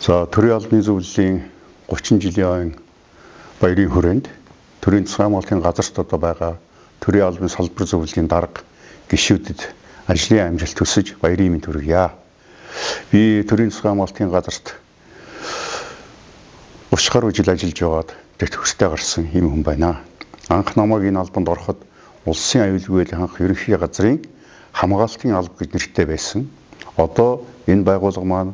За төрийн албаны зөвлөлийн 30 жилийн баярын хүрээнд төрийн засгийн хамгаалтын газарт одоо байгаа төрийн албаны салбар зөвлөлийн дарга гишүүдэд ажлын амжилт хүсэж баярын мэнд хүргье. Би төрийн засгийн хамгаалтын газарт 30 гаруй жил ажиллаж байгаад тэр төстэй гарсан юм хүн байна. Анх намайг энэ албанд ороход улсын аюулгүй байдлын ерөнхий газрын хамгаалтын алба гэж нэртэй байсан. Одоо энэ байгууллага маань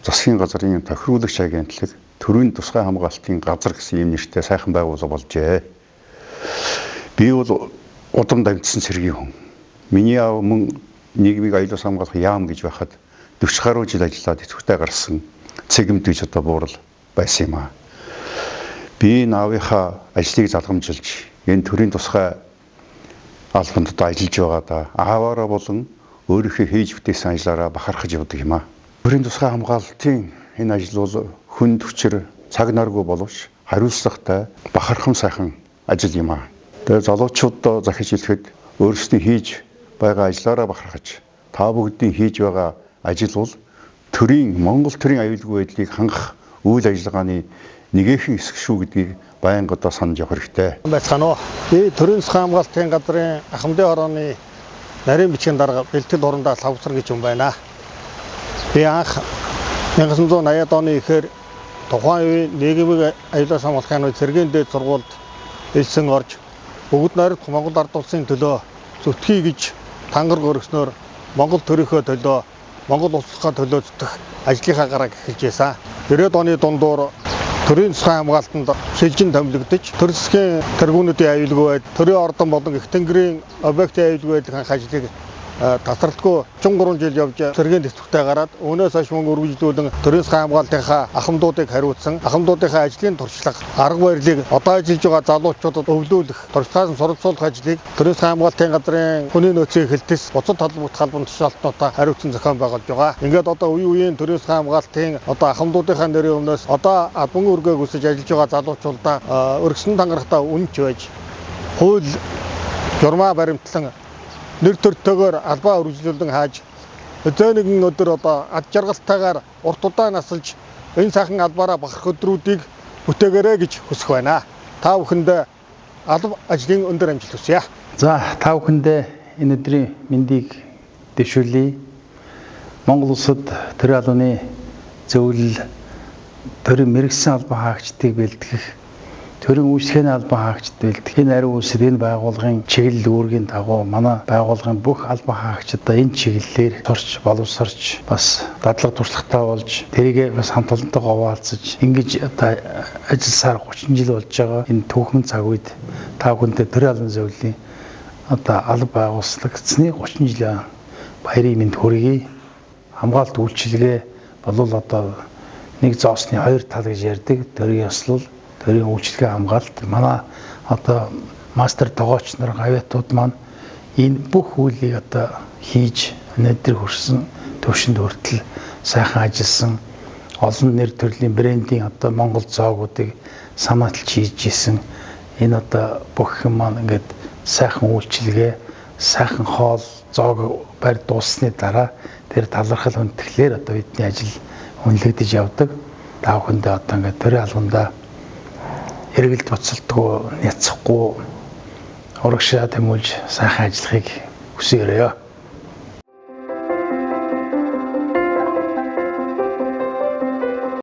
засгийн газрын тохируулагч агентлаг төрийн тусгай хамгаалтын газар гэсэн юм нэртэй сайхан байгууллага болжээ. Би бол удам дамжсан сэргийн хүн. Миний аав мөн нийгмийг аюулаас хамгаалах яам гэж байхад 40 гаруй жил ажиллаад эцэгтэй гарсан цэгэмд гэж одоо буурал байсан юм аа. Би наавынхаа ажлыг залгамжилж энэ төрийн тусгай албанд одоо ажиллаж байгаадаа ааваараа болон өөрийнхөө хийж бүтээсэн ажлаараа бахархаж явдаг юм аа. Төрийн тусгай хамгаалтын энэ ажил бол хүнд хүчээр цаг наргүй боловч хариуцлагатай бахархам сайхан ажил юм аа. Тэгээ залуучуудаа захиж хэлэхэд өөрсдөө хийж байгаа ажлаараа бахархаж та бүгдийн хийж байгаа ажил бол Монгол төрийн аюулгүй байдлыг хангах үйл ажиллагааны нэгэн хэсэг шүү гэдгийг байнга одоо санаж явах хэрэгтэй. Байцгаана уу. Би төрийн засгийн хамгаалтын газрын Ахмадын хорооны нарийн бичгийн дарга бэлтгэл хурандаа Лавсар гэж юм байна. Би анх 1980-ад оны ихээр тухайн үеийн нийгмийн аюулаас хамгаалахын цэргийн дээд сургуульд элсэн орж бүгд найрамдах Монгол ард улсын төлөө зүтгэе гэж тангар өргснөөр Монгол төрийнхөө төлөө Монгол улсынхаа төлөө зүтгэх ажлынхаа гарааг эхэлж байсан. 90-ад оны дундуур төрийн засгийн хамгаалтанд шилжин томилогдож төр засгийн тэргүүнүүдийн аюулгүй байдал, төрийн ордон болон их тэнгэрийн объектын аюулгүй байдлын ажлыг татралтгүй 3 жил явж цэргийн дэвтгтэй гараад өнөөс хойш мөн үргэлжлүүлэн төрийн засгийн хамгаалтынхаа ахмадуудыг хариуцсан, ахмадуудынхаа ажлын туршлага, арга барилыг одоо ажиллаж байгаа залуучуудад өвлүүлэх, туршлагаас нь суралцуулах ажлыг төрийн засгийн хамгаалтын газрын хүний нөөцийн хэлтс буцад холбогдох албан тушаалтнуудаа хариуцсан зохион байгуулж байгаа. Ингээд одоо үеийн төрийн засгийн хамгаалтын одоо ахмадуудынхаа нэрийн өмнөөс одоо албан үргээ хүсэж ажиллаж байгаа залуучуудаа өргөсөн тангарахтаа үнэнч байж хууль журмаа баримтлан нэр төртөөгөр албаа үргэлжлүүлэн хааж өдөө нэгэн өдөр одоо ад жаргалтайгаар урт удаан насалж энэ сайхан албаараа бахарх өдрүүдийг бүтээгээрэй гэж хүсэх байна. Та бүхэндээ алба ажлын өндөр амжилт хүсье. За та бүхэндээ энэ өдрийн мэндийг дэвшүүлье. Монгол улсад төрийн албаны зөвлөл төрийн мэрэгсэн албан хаагчдыг бэлтгэх төрийн үйлчлэгээний албан хаагчд бэлтгэх энэ ариун үсэр энэ байгууллагын чиглэл үүргийн дагуу манай байгууллагын бүх албан хаагчдаа энэ чиглэлээр сурч боловсрч бас дадлага туршлагатай болж тэрийгээ бас хамт олонтойгоо хуваалцаж ингэж одоо ажилласаар 30 жил болж байгаа энэ түүхэн цаг үед та бүхэндээ төрийн албаны зөвлөлийн одоо алба байгуулагдсны 30 жилийн баярын мэнд хүргэе. Хамгаалалт үйлчилгээ болвол одоо нэг зоосны хоёр тал гэж ярьдаг. Төрийн ёслол, төрийн үйлчилгээ хамгаалалт манай одоо мастер тогооч нар гавьяатууд маань энэ бүх үйлийг одоо хийж өнөөдөр хүрсэн төвшөнд хүртэл сайхан ажилласан олон нэр төрлийн брендing одоо Монгол зоогуудыг санааталж хийж исэн энэ одоо бүх юм маань ингээд сайхан үйлчилгээ, сайхан хоол, зоог барь дууссаны дараа тэр талархал хүндэтгэлээр одоо бидний ажил үнэлэгдэж явдаг. Та бүхэндээ одоо ингээд төрийн албандаа эргэлт буцалтгүй, няцахгүй урагшаа тэмүүлж сайхан ажиллахыг хүсье.